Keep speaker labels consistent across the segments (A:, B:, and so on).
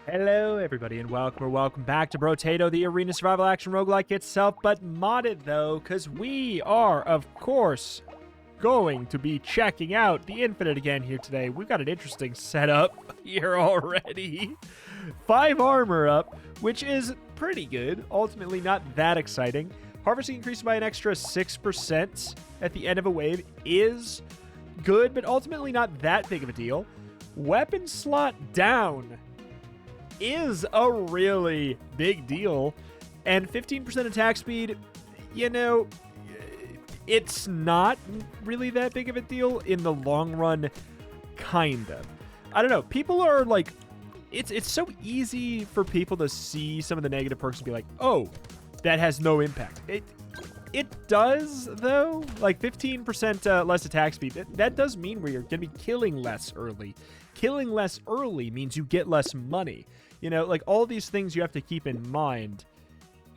A: Hello, everybody, and welcome back to Brotato, the arena survival action roguelike itself, but modded, though, because we are, of course, going to be checking out the Infinite again here today. We've got an interesting setup here already. 5 armor up, which is pretty good. Ultimately, not that exciting. Harvesting increased by an extra 6% at the end of a wave is good, but ultimately not that big of a deal. Weapon slot down is a really big deal, and 15% attack speed, you know, it's not really that big of a deal in the long run, kind of. I don't know, people are like, it's so easy for people to see some of the negative perks and be like, oh, that has no impact. It does, though. Like 15% less attack speed, that does mean where you're going to be killing less early. Killing less early means you get less money. You know, like all these things you have to keep in mind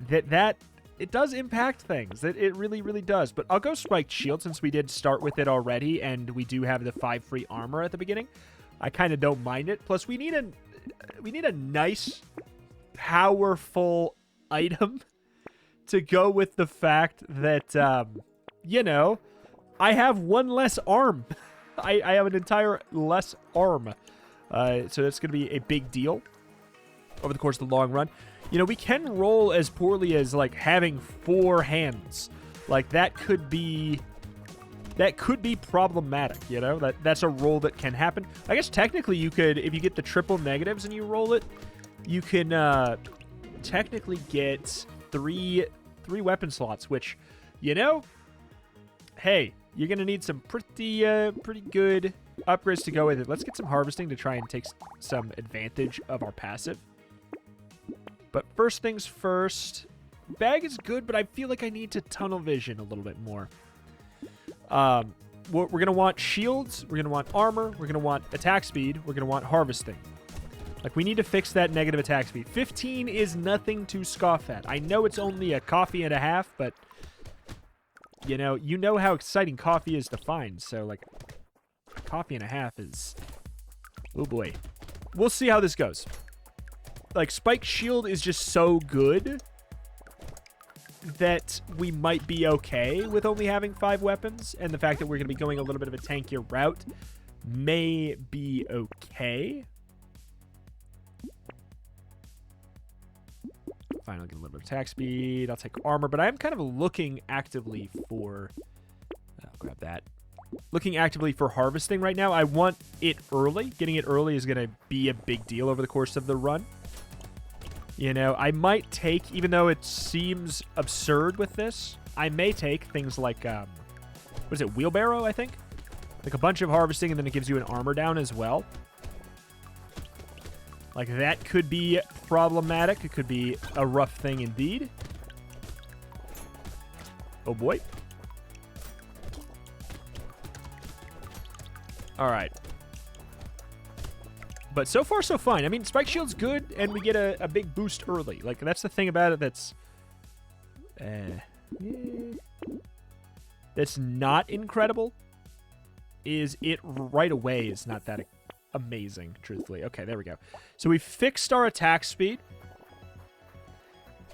A: that it does impact things. It really, really does. But I'll go Spiked Shield since we did start with it already and we do have the 5 free armor at the beginning. I kind of don't mind it. Plus, we need a nice, powerful item to go with the fact that, you know, I have one less arm. I have an entire less arm. So that's going to be a big deal over the course of the long run. You know, we can roll as poorly as, like, having 4 hands. Like, that could be problematic, you know? That's a roll that can happen. I guess technically you could, if you get the triple negatives and you roll it, you can technically get three weapon slots, which, you know, hey, you're going to need some pretty good upgrades to go with it. Let's get some harvesting to try and take some advantage of our passive. But first things first, bag is good, but I feel like I need to tunnel vision a little bit more. We're going to want shields, we're going to want armor, we're going to want attack speed, we're going to want harvesting. Like, we need to fix that negative attack speed. 15 is nothing to scoff at. I know it's only a coffee and a half, but, you know how exciting coffee is to find. So, like, a coffee and a half is... oh, boy. We'll see how this goes. Like, Spike Shield is just so good that we might be okay with only having 5 weapons, and the fact that we're going to be going a little bit of a tankier route may be okay. Finally get a little bit of attack speed. I'll take armor, but I'm kind of looking actively for... I'll grab that. Looking actively for harvesting right now. I want it early. Getting it early is going to be a big deal over the course of the run. You know, I might take, even though it seems absurd with this, I may take things like, what is it, wheelbarrow, I think? Like a bunch of harvesting, and then it gives you an armor down as well. Like, that could be problematic. It could be a rough thing indeed. Oh, boy. All right. But so far, so fine. I mean, Spike Shield's good, and we get a big boost early. Like, that's the thing about it that's... that's not incredible, is it right away is not that amazing, truthfully. Okay, there we go. So we fixed our attack speed.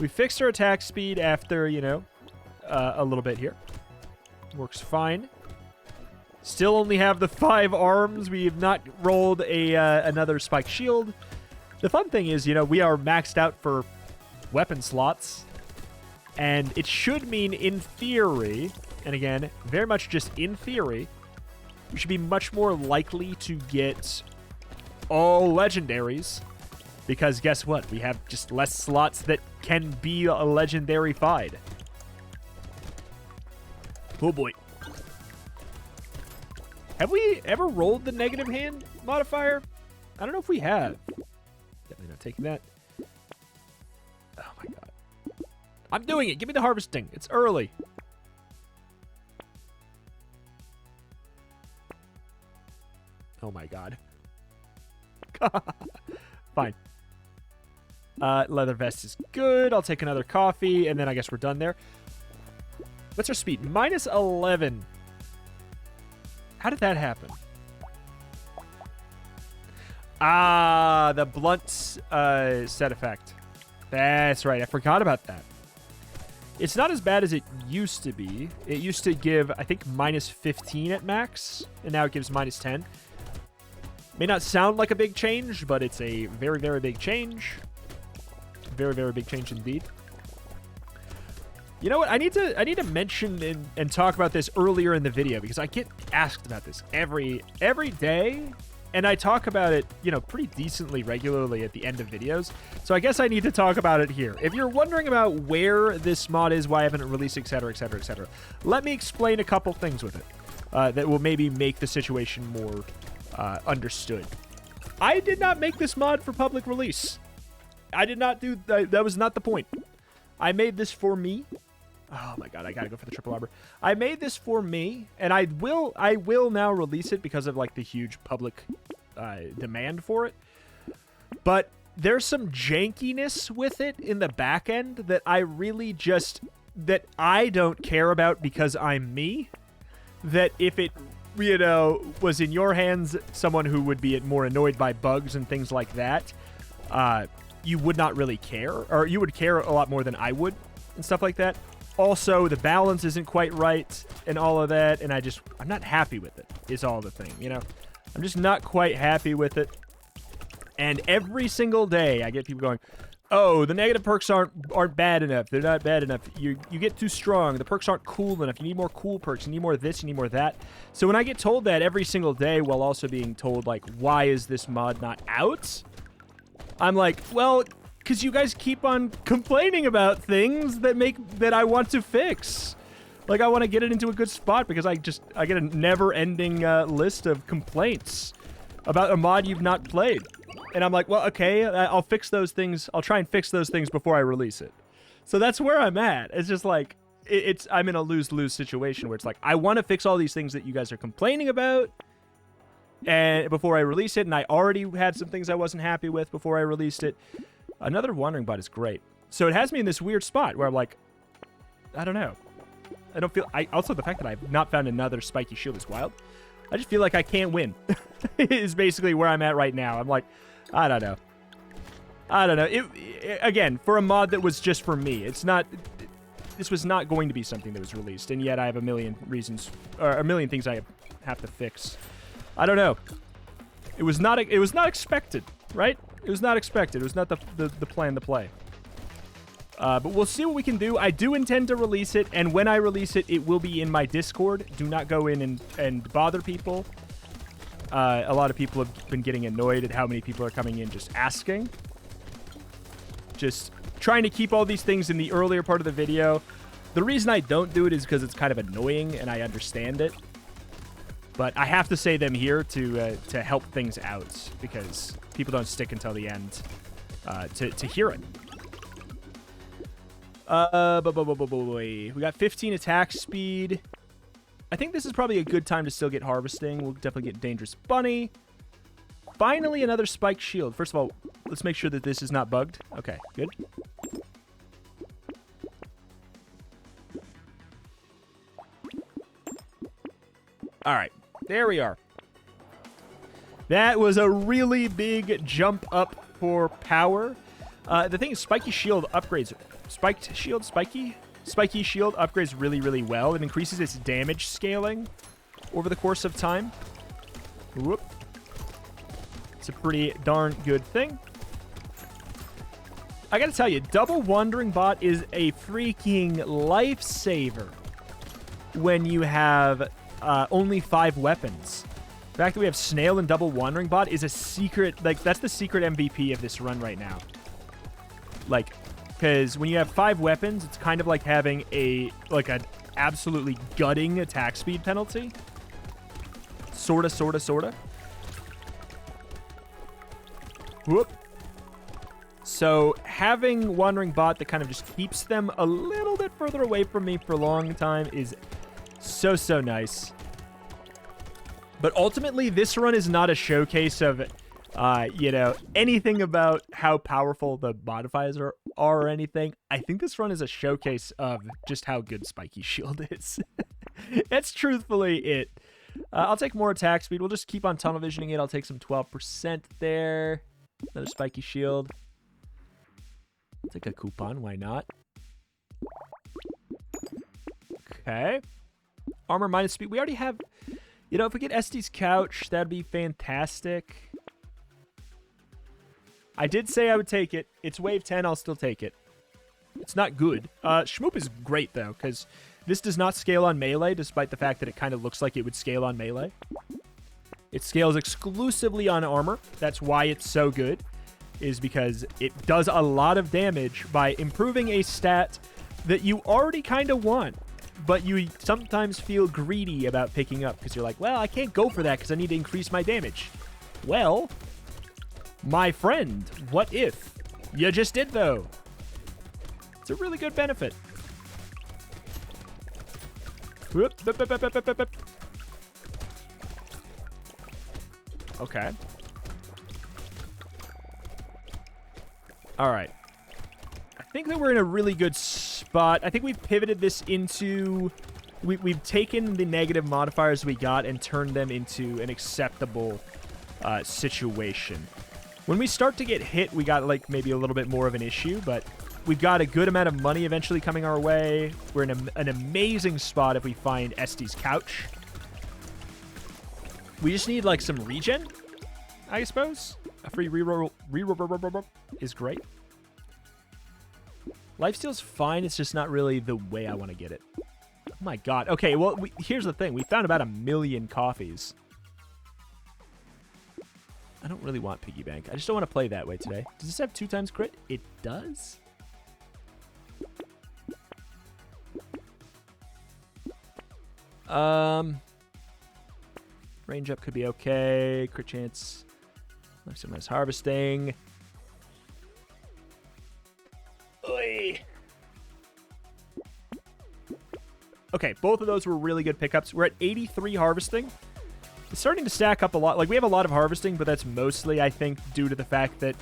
A: We fixed our attack speed after, you know, a little bit here. Works fine. Still only have the 5 arms. We have not rolled another Spike Shield. The fun thing is, you know, we are maxed out for weapon slots. And it should mean, in theory, and again, very much just in theory, we should be much more likely to get all legendaries. Because guess what? We have just less slots that can be a legendary-fied. Oh boy. Have we ever rolled the negative hand modifier? I don't know if we have. Definitely not taking that. Oh my god. I'm doing it. Give me the harvesting. It's early. Oh my god. Fine. Leather vest is good. I'll take another coffee, and then I guess we're done there. What's our speed? Minus 11. How did that happen? Ah, the blunt set effect. That's right. I forgot about that. It's not as bad as it used to be. It used to give, I think, minus 15 at max, and now it gives minus 10. May not sound like a big change, but it's a very, very big change. Very, very big change indeed. You know what? I need to mention and talk about this earlier in the video because I get asked about this every day, and I talk about it, you know, pretty decently regularly at the end of videos. So I guess I need to talk about it here. If you're wondering about where this mod is, why I haven't released, etc., etc., etc., let me explain a couple things with it that will maybe make the situation more understood. I did not make this mod for public release. I did not do that. That was not the point. I made this for me. Oh my god, I gotta go for the triple arbor. I made this for me, and I will now release it because of like the huge public demand for it. But there's some jankiness with it in the back end that I really that I don't care about because I'm me. That if it, you know, was in your hands, someone who would be more annoyed by bugs and things like that, you would not really care, or you would care a lot more than I would and stuff like that. Also, the balance isn't quite right and all of that, and I'm not happy with it, is all the thing, you know? I'm just not quite happy with it. And every single day, I get people going, oh, the negative perks aren't bad enough. They're not bad enough. You get too strong. The perks aren't cool enough. You need more cool perks. You need more of this. You need more of that. So when I get told that every single day while also being told, like, why is this mod not out? I'm like, well, because you guys keep on complaining about things that I want to fix. Like, I want to get it into a good spot because I get a never-ending list of complaints about a mod you've not played. And I'm like, well, okay, I'll fix those things. I'll try and fix those things before I release it. So that's where I'm at. It's just like, I'm in a lose-lose situation where it's like, I want to fix all these things that you guys are complaining about and before I release it, and I already had some things I wasn't happy with before I released it. Another Wandering Bot is great. So it has me in this weird spot where I'm like, I don't know. I don't feel... also, the fact that I've not found another spiky shield is wild. I just feel like I can't win. Is basically where I'm at right now. I'm like, I don't know. I don't know. Again, for a mod that was just for me, it's not... This was not going to be something that was released, and yet I have a million reasons... or a million things I have to fix. I don't know. It was not expected, right? It was not expected. It was not the plan to play. But we'll see what we can do. I do intend to release it, and when I release it, it will be in my Discord. Do not go in and bother people. A lot of people have been getting annoyed at how many people are coming in just asking. Just trying to keep all these things in the earlier part of the video. The reason I don't do it is because it's kind of annoying, and I understand it. But I have to say them here to help things out, because people don't stick until the end to hear it. We got 15 attack speed. I think this is probably a good time to still get harvesting. We'll definitely get Dangerous Bunny. Finally, another spiked shield. First of all, let's make sure that this is not bugged. Okay, good. All right, there we are. That was a really big jump up for power. The thing is, Spiky Shield upgrades... Spiked Shield? Spiky? Spiky Shield upgrades really, really well. It increases its damage scaling over the course of time. Whoop. It's a pretty darn good thing. I gotta tell you, Double Wandering Bot is a freaking lifesaver when you have only 5 weapons. The fact that we have Snail and Double Wandering Bot is a secret, like, that's the secret MVP of this run right now. Like, because when you have 5 weapons, it's kind of like having an absolutely gutting attack speed penalty. Sorta. Whoop. So having Wandering Bot that kind of just keeps them a little bit further away from me for a long time is so nice. But ultimately, this run is not a showcase of, you know, anything about how powerful the modifiers are or anything. I think this run is a showcase of just how good Spiky Shield is. That's truthfully it. I'll take more attack speed. We'll just keep on tunnel visioning it. I'll take some 12% there. Another spiky shield. I'll take a coupon. Why not? Okay. Armor minus speed. We already have... You know, if we get Estes Couch, that'd be fantastic. I did say I would take it. It's wave 10. I'll still take it. It's not good. Shmoop is great, though, because this does not scale on melee, despite the fact that it kind of looks like it would scale on melee. It scales exclusively on armor. That's why it's so good, is because it does a lot of damage by improving a stat that you already kind of want, but you sometimes feel greedy about picking up because you're like, well, I can't go for that because I need to increase my damage. Well, my friend, what if you just did, though? It's a really good benefit. Okay. All right. I think that we're in a really good spot. I think we've pivoted this into... We've taken the negative modifiers we got and turned them into an acceptable situation. When we start to get hit, we got like maybe a little bit more of an issue, but we've got a good amount of money eventually coming our way. We're in an amazing spot if we find Estes Couch. We just need like some regen, I suppose. A free reroll is great. Lifesteal's fine. It's just not really the way I want to get it. Oh my god. Okay, well, here's the thing. We found about 1 million coffees. I don't really want piggy bank. I just don't want to play that way today. Does this have 2 times crit? It does. Range up could be okay. Crit chance. Maximize harvesting. Oy. Okay, both of those were really good pickups. We're at 83 harvesting. It's starting to stack up a lot. Like, we have a lot of harvesting, but that's mostly, I think, due to the fact that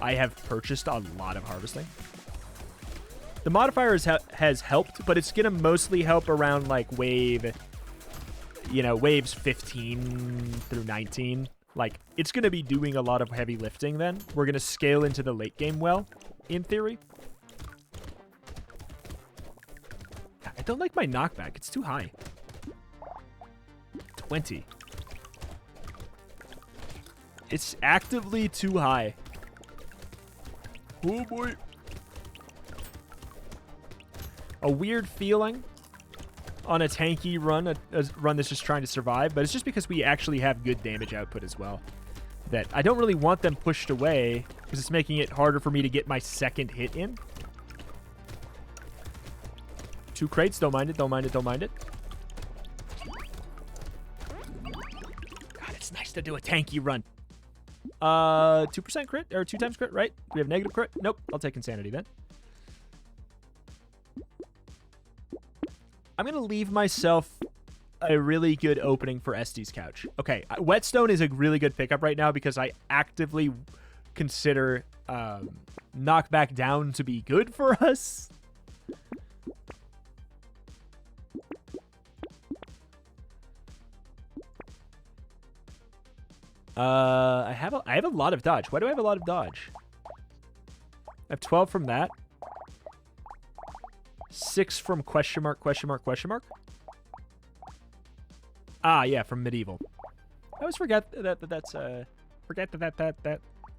A: I have purchased a lot of harvesting. The modifier has helped, but it's going to mostly help around, like, wave... You know, waves 15 through 19. Like, it's going to be doing a lot of heavy lifting then. We're going to scale into the late game well, in theory. I don't like my knockback. It's too high. 20. It's actively too high. Oh, boy. A weird feeling on a tanky run, a run that's just trying to survive, but it's just because we actually have good damage output as well. That I don't really want them pushed away, because it's making it harder for me to get my second hit in. 2 crates, don't mind it, don't mind it, don't mind it. God, it's nice to do a tanky run. 2% crit, or 2 times crit, right? Do we have negative crit? Nope, I'll take insanity then. I'm going to leave myself a really good opening for Estes Couch. Okay, Whetstone is a really good pickup right now because I actively consider knockback down to be good for us. I have a lot of dodge. Why do I have a lot of dodge? I have 12 from that. 6 from question mark, question mark, question mark. Ah, yeah, from medieval. I always forget that's a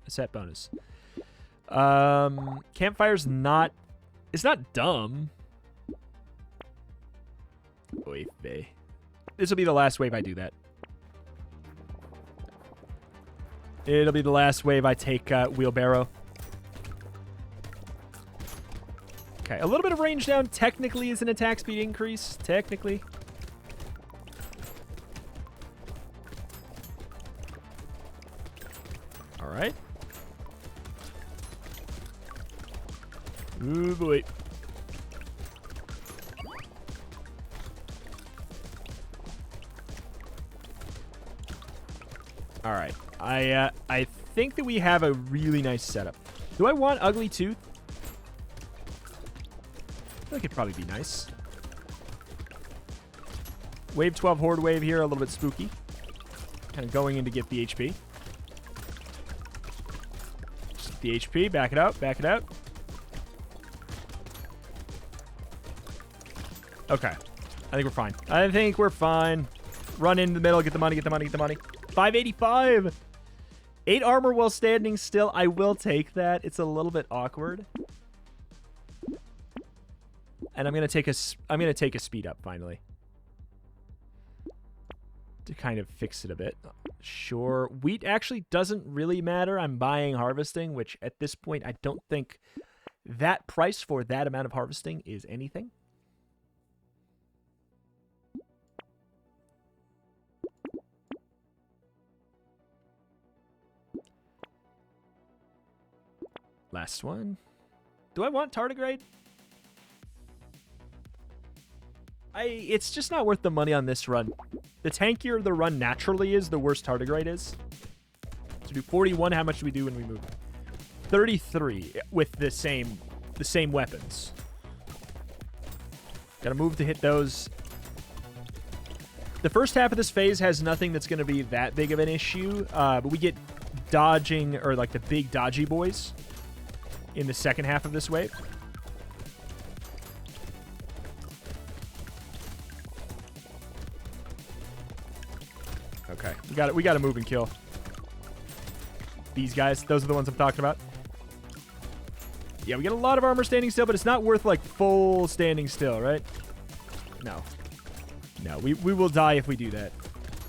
A: set bonus. Campfire's not... It's not dumb. Oy vey. This will be the last wave I do that. It'll be the last wave I take wheelbarrow. Okay, a little bit of range down technically is an attack speed increase. Technically. All right. Oh, boy. All right. I think that we have a really nice setup. Do I want Ugly Tooth? I think it'd probably be nice. Wave 12 Horde wave here, a little bit spooky. Kind of going in to get the HP. Just the HP, back it up, back it up. Okay. I think we're fine. I think we're fine. Run into the middle, get the money, get the money, get the money. 585! 8 armor while standing still. I will take that. It's a little bit awkward. And I'm gonna take a speed up finally. To kind of fix it a bit. Sure. Wheat actually doesn't really matter. I'm buying harvesting, which at this point I don't think that price for that amount of harvesting is anything. Last one. Do I want tardigrade? It's just not worth the money on this run. The tankier the run naturally is, the worse tardigrade is. So do 41. How much do we do when we move? 33 with the same weapons. Gotta move to hit those. The first half of this phase has nothing that's going to be that big of an issue, but we get dodging, or like the big dodgy boys, in the second half of this wave. Okay, we got to move and kill these guys. Those are the ones I'm talking about. Yeah, we get a lot of armor standing still, but it's not worth like full standing still, right? No, we will die if we do that.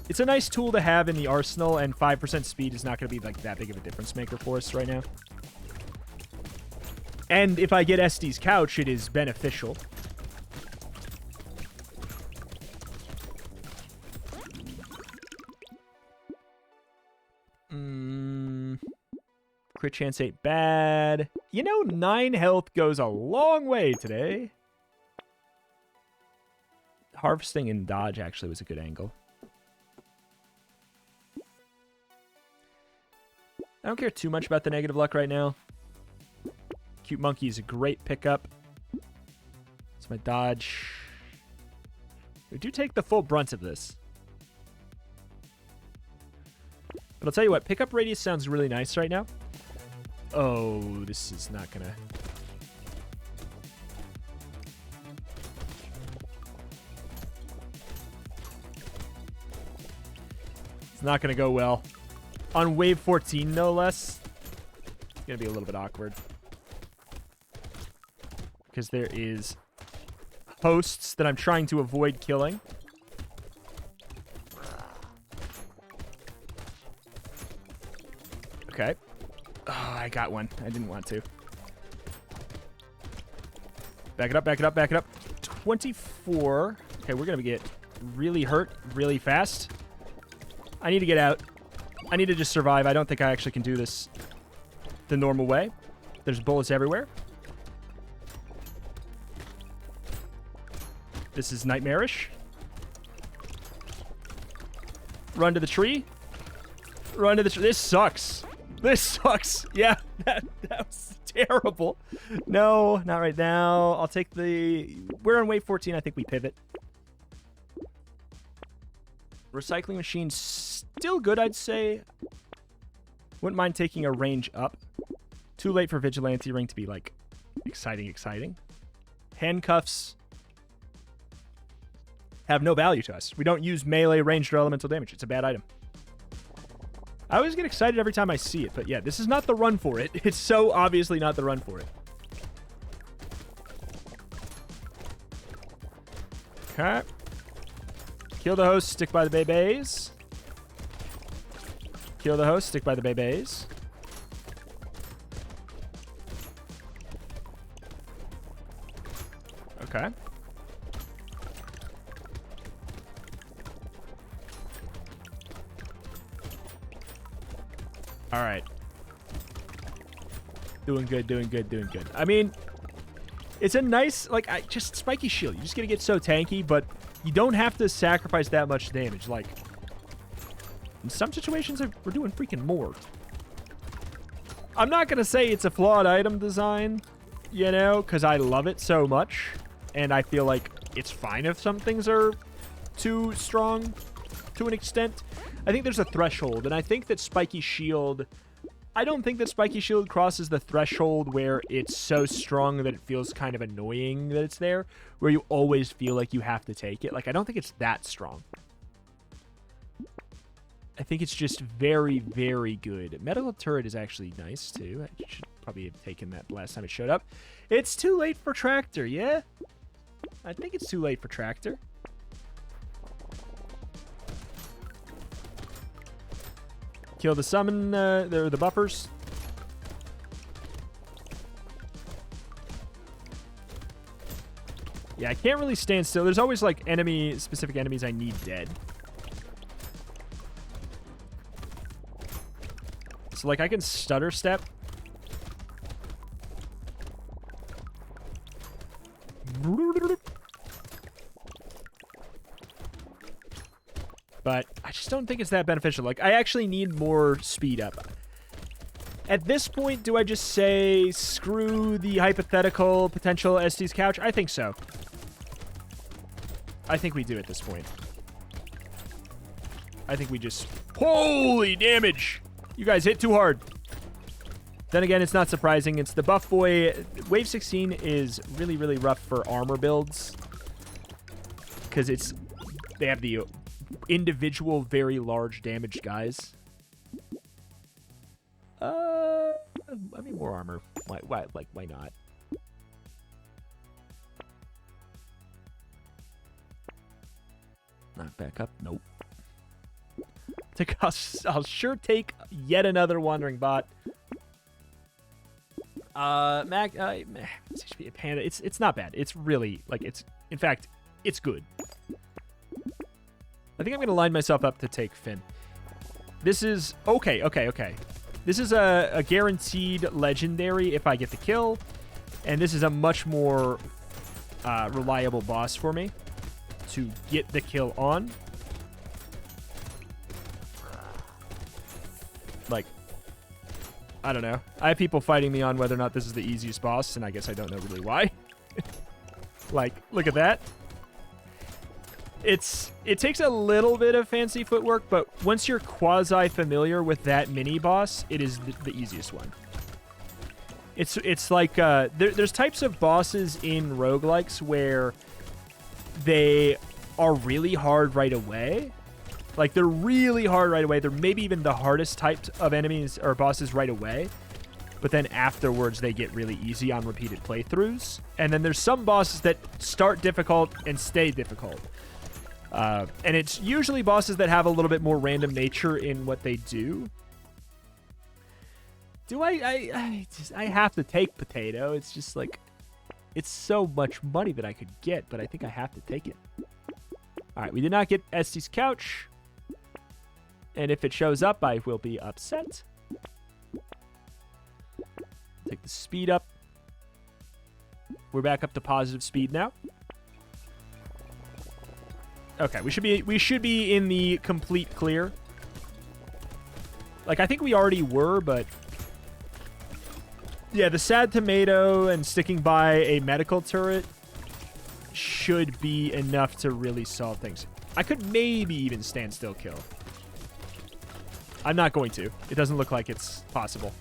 A: It's a nice tool to have in the arsenal, and 5% speed is not going to be like that big of a difference maker for us right now. And if I get SD's couch, it is beneficial. Crit chance ain't bad. You know, 9 health goes a long way today. Harvesting and dodge actually was a good angle. I don't care too much about the negative luck right now. Cute Monkey is a great pickup. It's my dodge. We do take the full brunt of this. But I'll tell you what, pickup radius sounds really nice right now. Oh, this is not gonna... It's not gonna go well. On wave 14, no less. It's gonna be a little bit awkward. Because there is hosts that I'm trying to avoid killing. Okay. Oh, I got one. I didn't want to. Back it up, back it up, back it up. 24. Okay, we're going to get really hurt really fast. I need to get out. I need to just survive. I don't think I actually can do this the normal way. There's bullets everywhere. This is nightmarish. Run to the tree. Run to the tree. This sucks. This sucks. Yeah, that was terrible. No, not right now. I'll take the... We're on wave 14. I think we pivot. Recycling machine still good, I'd say. Wouldn't mind taking a range up. Too late for Vigilante Ring to be, like, exciting. Handcuffs have no value to us. We don't use melee, ranged, or elemental damage. It's a bad item. I always get excited every time I see it, but yeah, this is not the run for it. It's so obviously not the run for it. Okay. Kill the host, stick by the babies. Kill the host, stick by the babies. Okay. All right. Doing good. I mean, it's a nice, like, just spiky shield. You're just going to get so tanky, but you don't have to sacrifice that much damage. Like, in some situations, we're doing freaking more. I'm not going to say it's a flawed item design, you know, because I love it so much. And I feel like it's fine if some things are too strong to an extent. I think there's a threshold, and I think that Spiky Shield... I don't think that Spiky Shield crosses the threshold where it's so strong that it feels kind of annoying that it's there, where you always feel like you have to take it. Like, I don't think it's that strong. I think it's just very, very good. Medical Turret is actually nice, too. I should probably have taken that last time it showed up. It's too late for Tractor, yeah? I think it's too late for Tractor. Kill the summon, the buffers. Yeah, I can't really stand still. There's always, like, specific enemies I need dead. So, like, I can stutter step. But I just don't think it's that beneficial. Like, I actually need more speed up. At this point, do I just say, screw the hypothetical potential Estes couch? I think so. I think we do at this point. I think we just... Holy damage! You guys hit too hard. Then again, it's not surprising. It's the buff boy. Wave 16 is really, really rough for armor builds. Because they have the individual, very large damaged guys. I mean, more armor. Why not? Not back up. Nope. I'll sure take yet another wandering bot. Panda. It's not bad. It's really, like, in fact, it's good. I think I'm going to line myself up to take Finn. This is... Okay. This is a guaranteed legendary if I get the kill. And this is a much more reliable boss for me to get the kill on. Like, I don't know. I have people fighting me on whether or not this is the easiest boss, and I guess I don't know really why. Like, look at that. It takes a little bit of fancy footwork, but once you're quasi-familiar with that mini-boss, it is the easiest one. It's like, there's types of bosses in roguelikes where they are really hard right away. Like, they're really hard right away. They're maybe even the hardest types of enemies or bosses right away. But then afterwards, they get really easy on repeated playthroughs. And then there's some bosses that start difficult and stay difficult. And it's usually bosses that have a little bit more random nature in what they do. Do I have to take Potato. It's just like, it's so much money that I could get, but I think I have to take it. All right, we did not get Estes couch. And if it shows up, I will be upset. Take the speed up. We're back up to positive speed now. Okay, we should be in the complete clear. Like, I think we already were, but yeah, the sad tomato and sticking by a medical turret should be enough to really solve things. I could maybe even stand still kill. I'm not going to. It doesn't look like it's possible.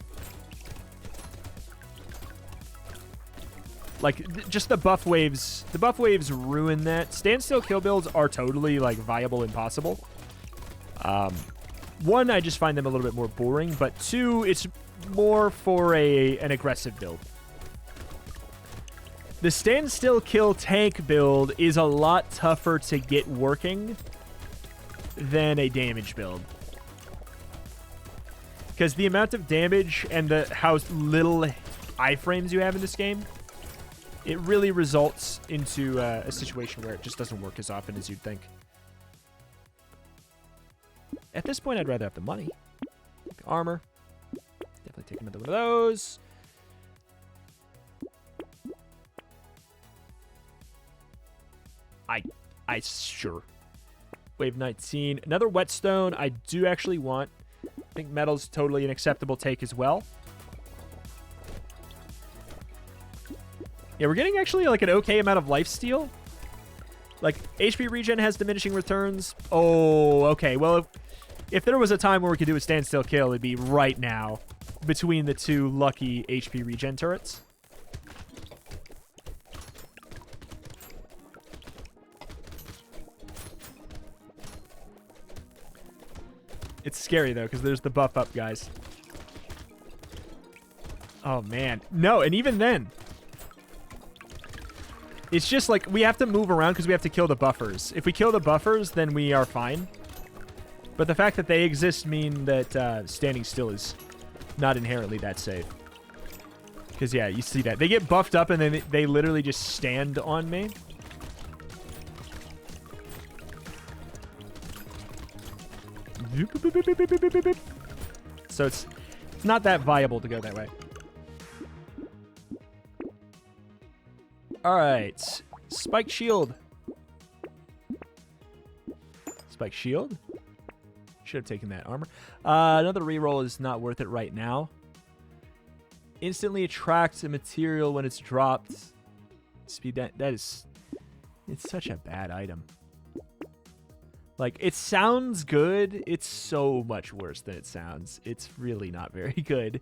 A: Like, just the buff waves. The buff waves ruin that. Standstill kill builds are totally, like, viable and possible. One, I just find them a little bit more boring. But two, it's more for an aggressive build. The standstill kill tank build is a lot tougher to get working than a damage build. Because the amount of damage and how little iframes you have in this game, it really results into a situation where it just doesn't work as often as you'd think. At this point, I'd rather have the money. The armor. Definitely take another one of those. I sure. Wave 19. Another whetstone I do actually want. I think metal's totally an acceptable take as well. Yeah, we're getting actually like an okay amount of lifesteal. Like, HP regen has diminishing returns. Oh, okay. Well, if there was a time where we could do a standstill kill, it'd be right now between the two lucky HP regen turrets. It's scary, though, because there's the buff up, guys. Oh, man. No, and even then, it's just like we have to move around because we have to kill the buffers. If we kill the buffers, then we are fine. But the fact that they exist mean that standing still is not inherently that safe. Because, yeah, you see that. They get buffed up and then they literally just stand on me. So it's not that viable to go that way. All right, spike shield. Spike shield. Should have taken that armor. Another reroll is not worth it right now. Instantly attracts a material when it's dropped. Speed that is. It's such a bad item. Like, it sounds good. It's so much worse than it sounds. It's really not very good.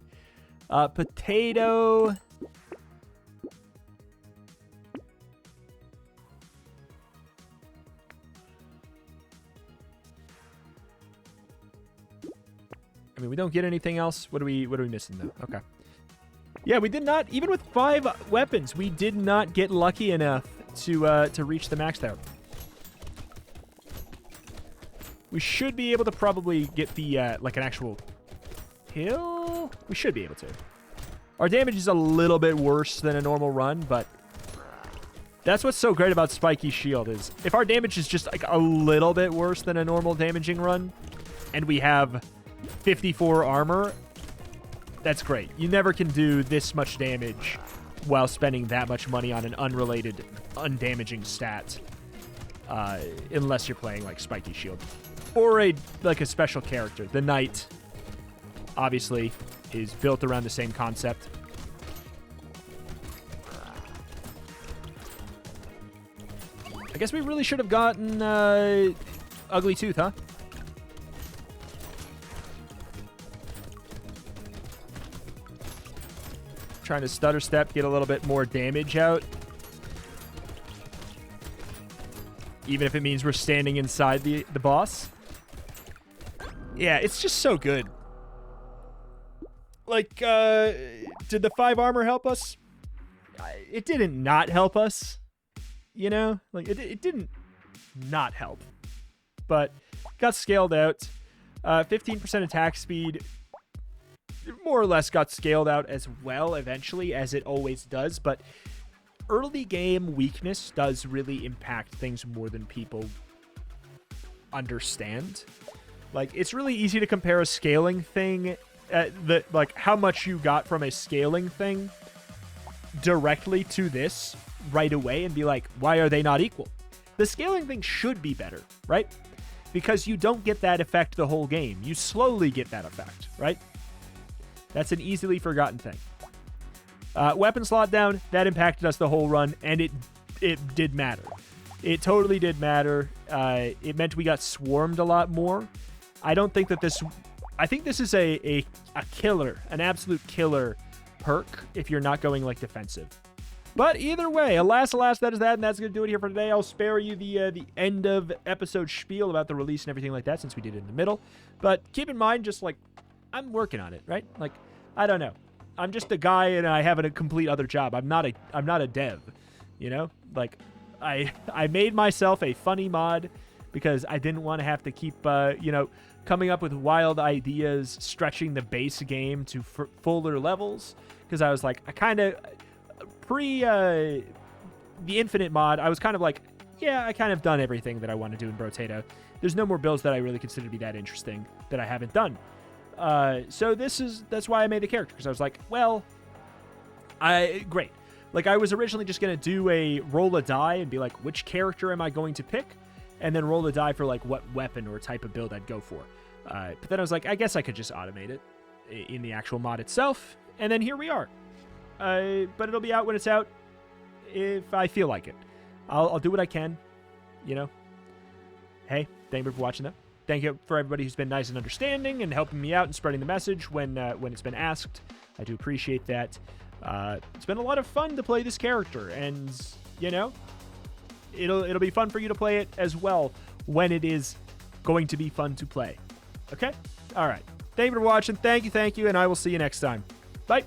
A: Potato. I mean, we don't get anything else. What are we missing, though? Okay. Yeah, we did not, even with 5 weapons, we did not get lucky enough to reach the max there. We should be able to probably get the, like, an actual kill? We should be able to. Our damage is a little bit worse than a normal run, but that's what's so great about Spiky Shield is if our damage is just, like, a little bit worse than a normal damaging run, and we have 54 armor, that's great. You never can do this much damage while spending that much money on an unrelated, undamaging stat, unless you're playing, like, Spiky Shield. Or a special character. The Knight, obviously, is built around the same concept. I guess we really should have gotten Ugly Tooth, huh? Trying to stutter step, get a little bit more damage out. Even if it means we're standing inside the boss. Yeah, it's just so good. Like, did the 5 armor help us? It didn't not help us. You know? Like, it didn't not help. But got scaled out. 15% attack speed. More or less got scaled out as well eventually, as it always does. But early game weakness does really impact things more than people understand. Like, it's really easy to compare a scaling thing, like how much you got from a scaling thing directly to this right away and be like, why are they not equal? The scaling thing should be better, right? Because you don't get that effect the whole game. You slowly get that effect, right? That's an easily forgotten thing. Weapon slot down, that impacted us the whole run, and it did matter. It totally did matter. It meant we got swarmed a lot more. I don't think that this... I think this is a killer, an absolute killer perk if you're not going, like, defensive. But either way, alas, that is that, and that's going to do it here for today. I'll spare you the end of episode spiel about the release and everything like that since we did it in the middle. But keep in mind, just, like, I'm working on it, right? Like, I don't know. I'm just a guy and I have a complete other job. I'm not a dev, you know? Like, I made myself a funny mod because I didn't want to have to keep, coming up with wild ideas, stretching the base game to fuller levels. Because I was like, I kind of, the Infinite mod, I was kind of like, yeah, I kind of done everything that I want to do in Brotato. There's no more builds that I really consider to be that interesting that I haven't done. So that's why I made the character. Because I was like, well, great. Like, I was originally just going to do a roll a die and be like, which character am I going to pick? And then roll a die for, like, what weapon or type of build I'd go for. But then I was like, I guess I could just automate it in the actual mod itself. And then here we are. But it'll be out when it's out if I feel like it. I'll do what I can. you know, hey, thank you for watching, though. Thank you for everybody who's been nice and understanding and helping me out and spreading the message when it's been asked. I do appreciate that. It's been a lot of fun to play this character, and, you know, it'll be fun for you to play it as well when it is going to be fun to play. Okay? All right. Thank you for watching. Thank you, and I will see you next time. Bye.